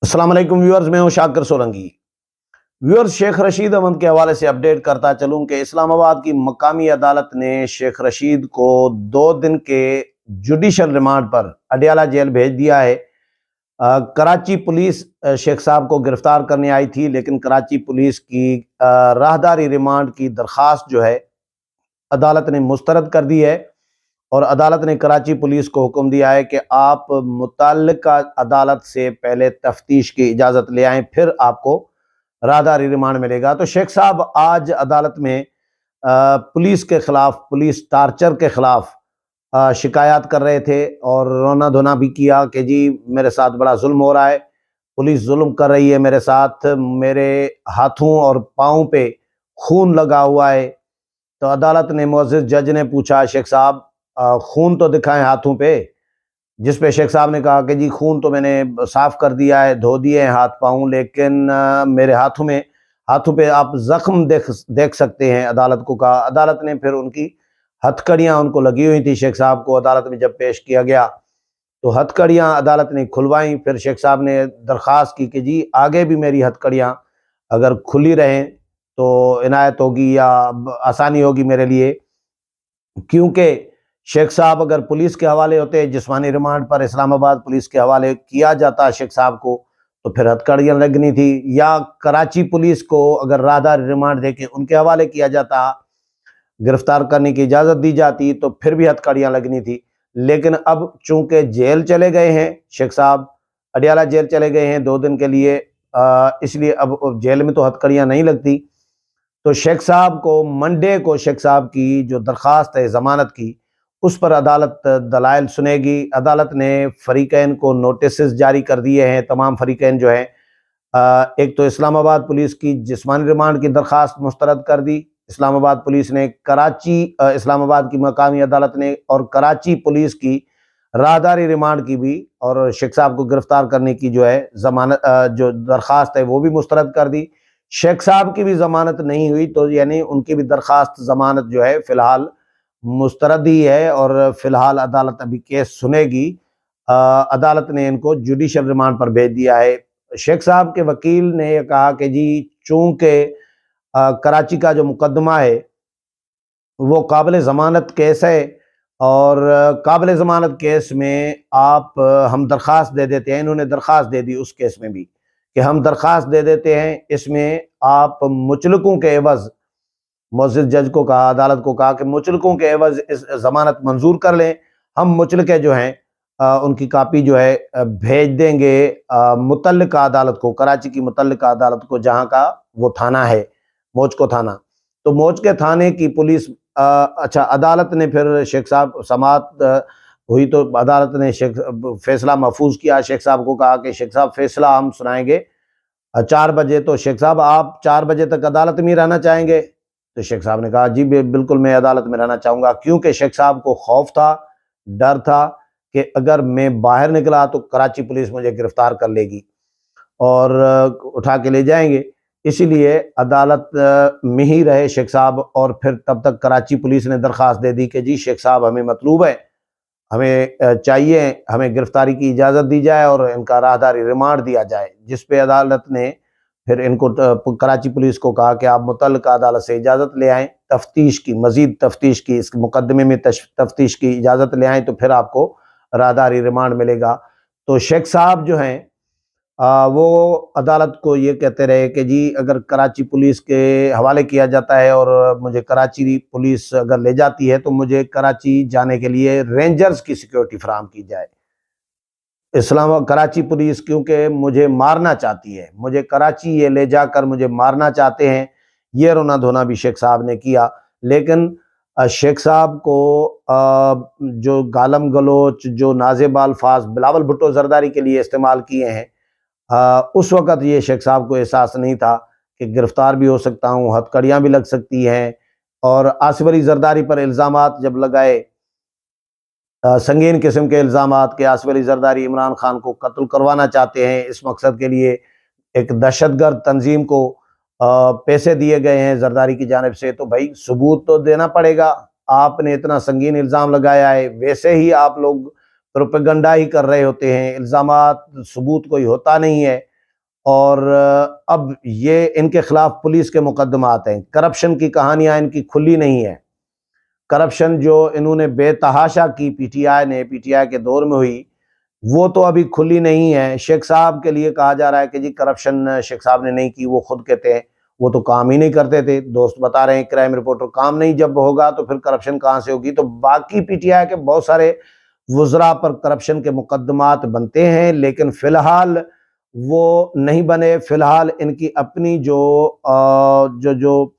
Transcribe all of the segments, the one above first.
अस्सलाम वालेकुम व्यूअर्स, मैं हूं शाकिर सोलंकी। व्यूअर्स, शेख रशीद अहमद के हवाले से अपडेट करता चलूं कि इस्लामाबाद की मकामी अदालत ने शेख रशीद को 2 दिन के जुडिशल रिमांड पर अडयाला जेल भेज दिया है। कराची पुलिस शेख साहब को गिरफ्तार करने आई थी, लेकिन कराची पुलिस की राहदारी रिमांड की दरख्वास्त जो है अदालत ने मुस्तरद कर दी है और अदालत ने कराची पुलिस को हुक्म दिया है कि आप मुतल्लिका अदालत से पहले तफ्तीश की इजाज़त ले आएं, फिर आपको राहदारी रिमांड मिलेगा। तो शेख साहब आज अदालत में पुलिस के खिलाफ, पुलिस टार्चर के खिलाफ शिकायत कर रहे थे और रोना धोना भी किया कि जी मेरे साथ बड़ा जुल्म हो रहा है, पुलिस जुल्म कर रही है मेरे साथ, मेरे हाथों और पाँव पे खून लगा हुआ है। तो अदालत ने मुअज़्ज़िज़ जज ने पूछा, शेख साहब खून तो दिखाएं हाथों पे। जिस पे शेख साहब ने कहा कि जी खून तो मैंने साफ कर दिया है, धो दिए हैं हाथ पाँव, लेकिन मेरे हाथों पे आप जख्म देख सकते हैं। अदालत को कहा, अदालत ने फिर उनकी हथकड़ियाँ उनको लगी हुई थी। शेख साहब को अदालत में जब पेश किया गया तो हथकड़ियाँ अदालत ने खुलवाई। फिर शेख साहब ने दरख्वास्त की कि जी आगे भी मेरी हथकड़ियाँ अगर खुली रहें तो इनायत होगी या आसानी होगी मेरे लिए, क्योंकि शेख साहब अगर पुलिस के हवाले होते, जिस्मानी रिमांड पर इस्लामाबाद पुलिस के हवाले किया जाता शेख साहब को, तो फिर हथकड़ियाँ लगनी थी, या कराची पुलिस को अगर राहदारी रिमांड देके उनके हवाले किया जाता, गिरफ्तार करने की इजाज़त दी जाती, तो फिर भी हथकड़ियाँ लगनी थी। लेकिन अब चूंकि जेल चले गए हैं शेख साहब, अडयाला जेल चले गए हैं 2 दिन के लिए, इसलिए अब जेल में तो हथकड़ियाँ नहीं लगती। तो शेख साहब को मंडे को शेख साहब की जो दरख्वास्त है ज़मानत की, उस पर अदालत दलाइल सुनेगी। अदालत ने फ़रीक़ैन को नोटिस जारी कर दिए हैं। तमाम फ़रीक़ैन जो हैं, एक तो इस्लामाबाद पुलिस की जिस्मानी रिमांड की दरख्वास्त मुस्तरद कर दी इस्लामाबाद पुलिस ने, इस्लामाबाद की मकामी अदालत ने, और कराची पुलिस की राहदारी रिमांड की भी, और शेख साहब को गिरफ्तार करने की जो है ज़मानत जो दरख्वास्त है वो भी मुस्तरद कर दी। शेख साहब की भी ज़मानत नहीं हुई, तो यानी उनकी भी दरख्वास्त ज़मानत जो है फ़िलहाल मुस्तरद ही है और फ़िलहाल अदालत अभी केस सुनेगी। अदालत ने इनको जुडिशल रिमांड पर भेज दिया है। शेख साहब के वकील ने यह कहा कि जी चूंकि कराची का जो मुकदमा है वो काबिल ज़मानत केस है, और काबिल ज़मानत केस में हम दरख्वास्त दे देते हैं, इन्होंने दरख्वास्त दे दी उस केस में भी कि हम दरख्वास्त दे देते हैं, इसमें आप मुचलकों के एवज़, मुअज़्ज़िज़ जज को कहा, अदालत को कहा कि मुचलकों के एवज़ इस ज़मानत मंजूर कर लें। हम मुचलके जो हैं उनकी कापी जो है भेज देंगे मुतल्लिका अदालत को, कराची की मुतल्लिका अदालत को, जहाँ का वो थाना है, मोचको थाना। तो मोचके थाने की पुलिस, अच्छा, अदालत ने फिर शेख साहब समाअत हुई तो अदालत ने फैसला महफूज किया। शेख साहब को कहा कि शेख साहब फैसला हम सुनाएंगे 4 बजे, तो शेख साहब आप 4 बजे तक अदालत में रहना चाहेंगे? तो शेख साहब ने कहा जी बिल्कुल मैं अदालत में रहना चाहूँगा, क्योंकि शेख साहब को खौफ था, डर था कि अगर मैं बाहर निकला तो कराची पुलिस मुझे गिरफ्तार कर लेगी और उठा के ले जाएंगे। इसीलिए अदालत में ही रहे शेख साहब, और फिर तब तक कराची पुलिस ने दरख्वास्त दे दी कि जी शेख साहब हमें मतलूब है, हमें चाहिए, हमें गिरफ्तारी की इजाज़त दी जाए और इनका राहदारी रिमांड दिया जाए। जिस पे अदालत ने फिर इनको कराची पुलिस को कहा कि आप मुतल्लिका अदालत से इजाज़त ले आएँ, तफ्तीश की, मज़ीद तफ्तीश की, इस मुकदमे में तफ्तीश की इजाज़त ले आएँ, तो फिर आपको राहदारी रिमांड मिलेगा। तो शेख साहब जो हैं वो अदालत को ये कहते रहे कि जी अगर कराची पुलिस के हवाले किया जाता है और मुझे कराची पुलिस अगर ले जाती है तो मुझे कराची जाने के लिए रेंजर्स की सिक्योरिटी फराहम की जाए। कराची पुलिस क्योंकि मुझे मारना चाहती है, मुझे कराची ये ले जाकर मुझे मारना चाहते हैं, ये रोना धोना भी शेख साहब ने किया। लेकिन शेख साहब को जो गालम गलोच, जो नाज़ेब अल्फाज बिलावल भुट्टो जरदारी के लिए इस्तेमाल किए हैं, उस वक़्त ये शेख साहब को एहसास नहीं था कि गिरफ्तार भी हो सकता हूँ, हथकड़ियाँ भी लग सकती हैं। और आसिफ अली जरदारी पर इल्ज़ामात जब लगाए, संगीन किस्म के इल्ज़ामात के आसिफ अली जरदारी इमरान खान को कत्ल करवाना चाहते हैं, इस मकसद के लिए एक दहशतगर्द तंजीम को पैसे दिए गए हैं जरदारी की जानिब से, तो भाई सबूत तो देना पड़ेगा। आपने इतना संगीन इल्ज़ाम लगाया है, वैसे ही आप लोग प्रोपेगेंडा ही कर रहे होते हैं, इल्ज़ामात सबूत कोई होता नहीं है। और अब ये इनके खिलाफ पुलिस के मुकदमात हैं। करप्शन की कहानियां इनकी खुली नहीं है। करप्शन जो इन्होंने बेतहाशा की पीटीआई के दौर में हुई, वो तो अभी खुली नहीं है। शेख साहब के लिए कहा जा रहा है कि जी करप्शन शेख साहब ने नहीं की, वो खुद कहते हैं वो तो काम ही नहीं करते थे। दोस्त बता रहे हैं क्राइम रिपोर्टर, काम नहीं जब होगा तो फिर करप्शन कहाँ से होगी। तो बाकी पीटीआई के बहुत सारे वुज़रा पर करप्शन के मुकदमात बनते हैं, लेकिन फिलहाल वो नहीं बने। फिलहाल इनकी अपनी जो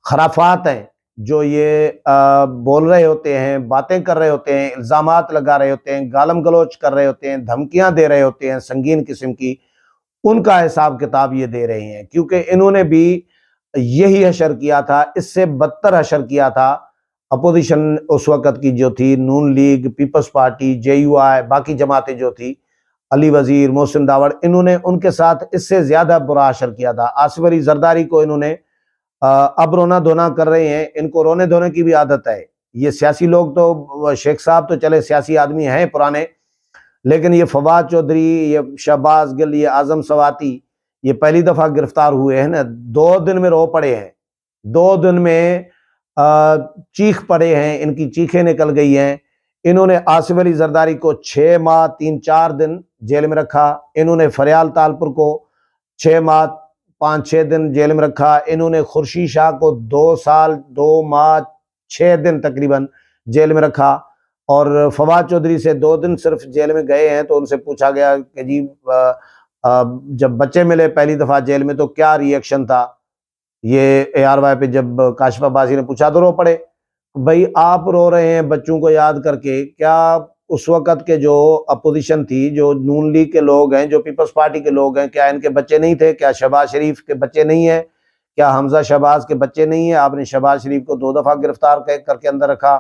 खराफात हैं, जो ये बोल रहे होते हैं, बातें कर रहे होते हैं, इल्ज़ामात लगा रहे होते हैं, गालम गलोच कर रहे होते हैं, धमकियां दे रहे होते हैं संगीन किस्म की, उनका हिसाब किताब ये दे रहे हैं। क्योंकि इन्होंने भी यही हशर किया था, इससे बदतर हशर किया था। अपोजिशन उस वक़्त की जो थी, नून लीग, पीपल्स पार्टी, जेयूआई, बाकी जमातें जो थी, अली वजीर, मोहसिन दावड़, इन्होंने उनके साथ इससे ज्यादा बुरा हशर किया था। आसिफ अली जरदारी को इन्होंने अब रोना धोना कर रहे हैं। इनको रोने धोने की भी आदत है। ये सियासी लोग तो, शेख साहब तो चले सियासी आदमी हैं पुराने, लेकिन ये फवाद चौधरी, ये शहबाज गिल, ये आजम सवाती, ये पहली दफा गिरफ्तार हुए हैं ना, 2 दिन में रो पड़े हैं। 2 दिन में चीख पड़े हैं, इनकी चीखें निकल गई हैं। इन्होंने आसिफ अली जरदारी को 6 माह 3-4 दिन जेल में रखा। इन्होंने फरियाल तालपुर को 6 माह 5-6 दिन जेल में रखा। इन्होंने खुर्शीद शाह को 2 साल 2 माह 6 दिन तकरीबन जेल में रखा। और फवाद चौधरी से 2 दिन सिर्फ जेल में गए हैं, तो उनसे पूछा गया कि जी जब बच्चे मिले पहली दफा जेल में तो क्या रिएक्शन था। ये ARY पे जब काशिफ अब्बासी ने पूछा तो रो पड़े। भाई आप रो रहे हैं बच्चों को याद करके, क्या उस वक़्त के जो अपोजिशन थी, जो नून लीग के लोग हैं, जो पीपल्स पार्टी के लोग हैं, क्या इनके बच्चे नहीं थे? क्या शहबाज शरीफ के बच्चे नहीं हैं? क्या हमजा शहबाज के बच्चे नहीं हैं? आपने शहबाज शरीफ को 2 दफा गिरफ्तार करके अंदर रखा।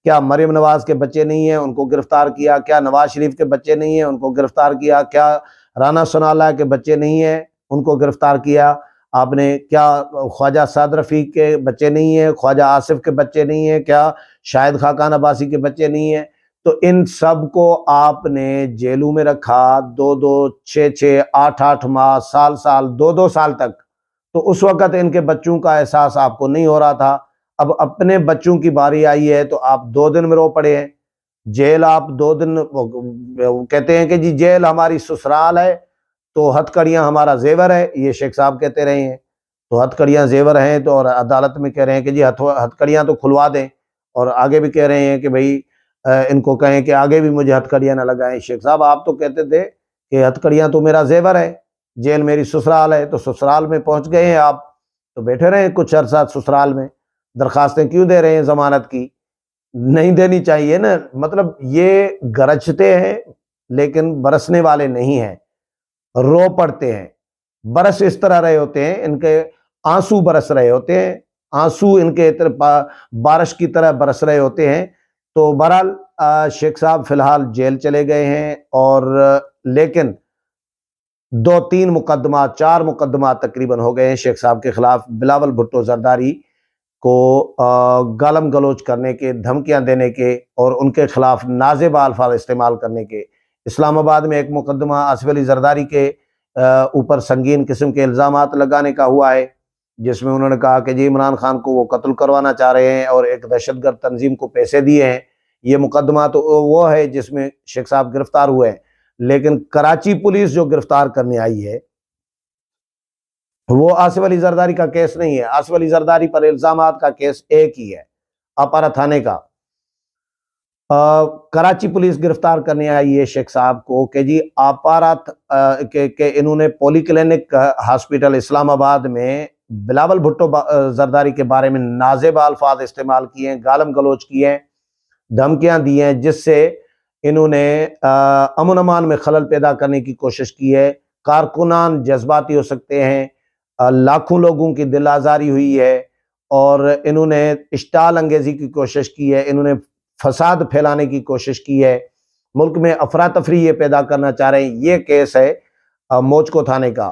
क्या मरियम नवाज के बच्चे नहीं हैं? उनको गिरफ्तार किया। क्या नवाज शरीफ के बच्चे नहीं हैं? उनको गिरफ्तार किया। क्या राना सनाउल्लाह के बच्चे नहीं हैं? उनको गिरफ्तार किया आपने। क्या ख्वाजा साद रफीक के बच्चे नहीं हैं? ख्वाजा आसिफ के बच्चे नहीं हैं? क्या शाहिद खाकान अब्बासी के बच्चे नहीं हैं? तो इन सब को आपने जेलों में रखा 2-2, 6-6, 8-8 माह, साल 2-2 साल तक। तो उस वक़्त इनके बच्चों का एहसास आपको नहीं हो रहा था। अब अपने बच्चों की बारी आई है तो आप 2 दिन में रो पड़े हैं। जेल आप 2 दिन, वो कहते हैं कि जी जेल हमारी ससुराल है तो हथकड़ियां हमारा जेवर है, ये शेख साहब कहते रहे हैं। तो हथकड़ियां जेवर हैं, तो और अदालत में कह रहे हैं कि जी हथकड़ियां तो खुलवा दें। और आगे भी कह रहे हैं कि भाई इनको कहें कि आगे भी मुझे हथकड़ियां ना लगाएं। शेख साहब आप तो कहते थे कि हथकड़ियां तो मेरा जेवर है, जेल मेरी ससुराल है। तो ससुराल में पहुंच गए हैं आप, तो बैठे रहे कुछ अरसा ससुराल में। दरखास्तें क्यों दे रहे हैं जमानत की? नहीं देनी चाहिए ना। मतलब ये गरजते हैं लेकिन बरसने वाले नहीं हैं, रो पड़ते हैं। बरस इस तरह रहे होते हैं, इनके आंसू बरस रहे होते हैं, आंसू इनके बारिश की तरह बरस रहे होते हैं। तो बहरहाल शेख साहब फिलहाल जेल चले गए हैं। और लेकिन 2-3 मुकदमा 4 मुकदमा तकरीबन हो गए हैं शेख साहब के खिलाफ। बिलावल भुट्टो जरदारी को गालम गलोच करने के, धमकियां देने के और उनके खिलाफ नाज़ेबा अल्फाज इस्तेमाल करने के। इस्लामाबाद में एक मुकदमा आसिफ अली जरदारी के ऊपर संगीन किस्म के इल्ज़ामात लगाने का हुआ है, जिसमें उन्होंने कहा कि जी इमरान खान को वो कत्ल करवाना चाह रहे हैं और एक दहशतगर्द तंजीम को पैसे दिए हैं। ये मुकदमा तो वो है जिसमें शेख साहब गिरफ्तार हुए हैं। लेकिन कराची पुलिस जो गिरफ्तार करने आई है वो आसिफ अली जरदारी का केस नहीं है। आसिफ अली जरदारी पर इल्जामात का केस एक ही है, अपारा थाने का। कराची पुलिस गिरफ्तार करने आई है शेख साहब को कि जी अपारा के इन्होंने पॉली क्लिनिक हॉस्पिटल इस्लामाबाद में बिलावल भुट्टो जरदारी के बारे में नाज़ेबा अल्फाज इस्तेमाल किए हैं, गालम गलोच किए हैं, धमकियां दी हैं, जिससे इन्होंने अमन अमान में खलल पैदा करने की कोशिश की है। कारकुनान जज्बाती हो सकते हैं, लाखों लोगों की दिल आज़ारी हुई है और इन्होंने इश्ताल अंगेजी की कोशिश की है, इन्होंने फसाद फैलाने की कोशिश की है, मुल्क में अफरा तफरी ये पैदा करना चाह रहे हैं। ये केस है मोचको थाने का।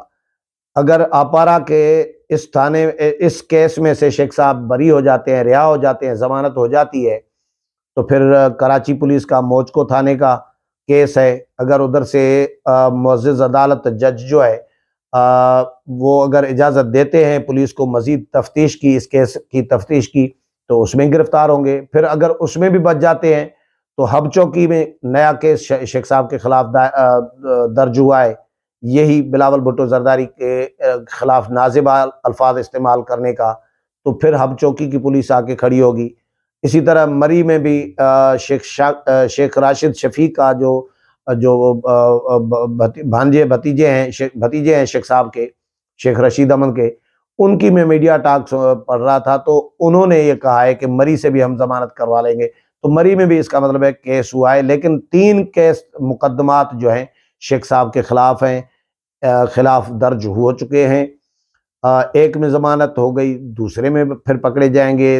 अगर अपारा के इस केस में से शेख साहब बरी हो जाते हैं, रिहा हो जाते हैं, जमानत हो जाती है, तो फिर कराची पुलिस का मोचको थाने का केस है। अगर उधर से मुअज़्ज़िज़ अदालत जज जो है वो अगर इजाज़त देते हैं पुलिस को मज़ीद तफ्तीश की, इस केस की तफ्तीश की, तो उसमें गिरफ्तार होंगे। फिर अगर उसमें भी बच जाते हैं तो हब चौकी में नया केस शेख साहब के खिलाफ दर्ज हुआ है, यही बिलावल भुट्टो जरदारी के खिलाफ नाज़िबा अल्फाज इस्तेमाल करने का, तो फिर हब चौकी की पुलिस आके खड़ी होगी। इसी तरह मरी में भी शेख राशिद शफीक का जो जो भांजे भतीजे हैं शेख साहब के, शेख रशीद अमन के, उनकी मैं मीडिया टॉक्स पढ़ रहा था, तो उन्होंने ये कहा है कि मरी से भी हम जमानत करवा लेंगे। तो मरी में भी इसका मतलब है केस हुआ है, लेकिन 3 केस मुकदमात जो हैं शेख साहब के खिलाफ हैं, खिलाफ दर्ज हो चुके हैं। एक में जमानत हो गई, दूसरे में फिर पकड़े जाएंगे,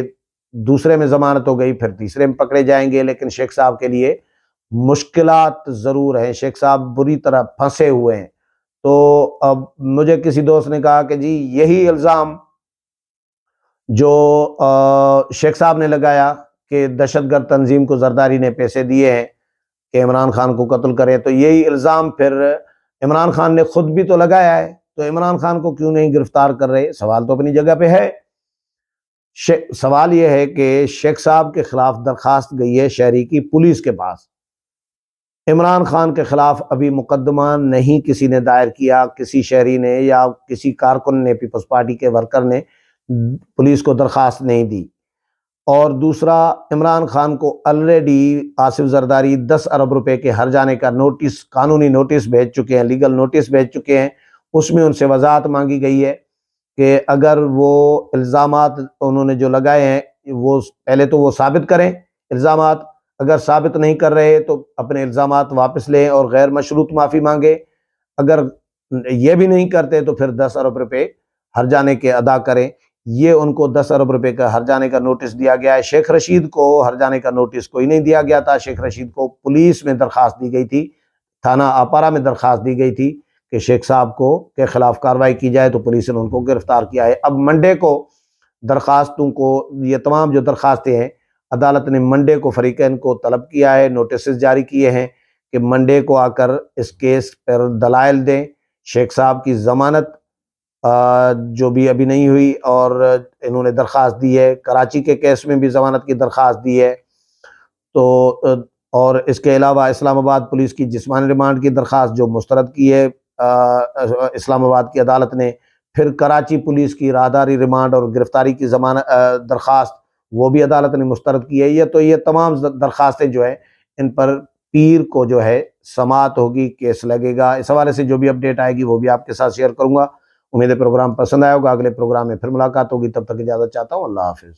दूसरे में जमानत हो गई, फिर तीसरे में पकड़े जाएंगे। लेकिन शेख साहब के लिए मुश्किलात ज़रूर हैं, शेख साहब बुरी तरह फंसे हुए हैं। तो अब मुझे किसी दोस्त ने कहा कि जी यही इल्ज़ाम जो शेख साहब ने लगाया कि दहशतगर्द तंजीम को जरदारी ने पैसे दिए हैं कि इमरान खान को कत्ल करे, तो यही इल्ज़ाम फिर इमरान खान ने खुद भी तो लगाया है, तो इमरान खान को क्यों नहीं गिरफ्तार कर रहे? सवाल तो अपनी जगह पे है। सवाल यह है कि शेख साहब के खिलाफ दरखास्त गई है शहरी की पुलिस के पास, इमरान खान के खिलाफ अभी मुकदमा नहीं किसी ने दायर किया, किसी शहरी ने या किसी कारकुन ने, पीपल्स पार्टी के वर्कर ने पुलिस को दरखास्त नहीं दी। और दूसरा, इमरान खान को ऑलरेडी आसिफ जरदारी 10 अरब रुपए के हर जाने का नोटिस, कानूनी नोटिस भेज चुके हैं, लीगल नोटिस भेज चुके हैं। उसमें उनसे वजाहत मांगी गई है कि अगर वो इल्ज़ामात उन्होंने जो लगाए हैं वो पहले तो वो साबित करें इल्ज़ामात, अगर साबित नहीं कर रहे तो अपने इल्ज़ामात वापस लें और गैर मशरूत माफ़ी मांगे। अगर ये भी नहीं करते तो फिर 10 अरब रुपए हर जाने के अदा करें। ये उनको 10 अरब रुपए का हर जाने का नोटिस दिया गया है। शेख रशीद को हर जाने का नोटिस कोई नहीं दिया गया था। शेख रशीद को पुलिस में दरखास्त दी गई थी, थाना आपारा में दरखास्त दी गई थी कि शेख साहब को के खिलाफ कार्रवाई की जाए, तो पुलिस ने उनको गिरफ्तार किया है। अब मंडे को दरखास्तों को, ये तमाम जो दरखास्तें हैं, अदालत ने मंडे को फरीकैन को तलब किया है, नोटिस जारी किए हैं कि मंडे को आकर इस केस पर दलाइल दें। शेख साहब की ज़मानत जो भी अभी नहीं हुई, और इन्होंने दरख्वास्त दी है, कराची के केस में भी ज़मानत की दरख्वास्त दी है। तो और इसके अलावा इस्लामाबाद पुलिस की जिस्मानी रिमांड की दरख्वास्त जो मुस्तरद की है इस्लामाबाद की अदालत ने, फिर कराची पुलिस की राहदारी रिमांड और गिरफ्तारी की ज़मानत दरख्वास्त वो भी अदालत ने मुस्तरद की है। तो ये तमाम दरख्वास्तें जो है, इन पर पीर को जो है समाअत होगी, केस लगेगा। इस हवाले से जो भी अपडेट आएगी वो भी आपके साथ शेयर करूँगा। उम्मीद है प्रोग्राम पसंद आया होगा। अगले प्रोग्राम में फिर मुलाकात होगी, तब तक इजाज़त चाहता हूँ। अल्लाह हाफिज़।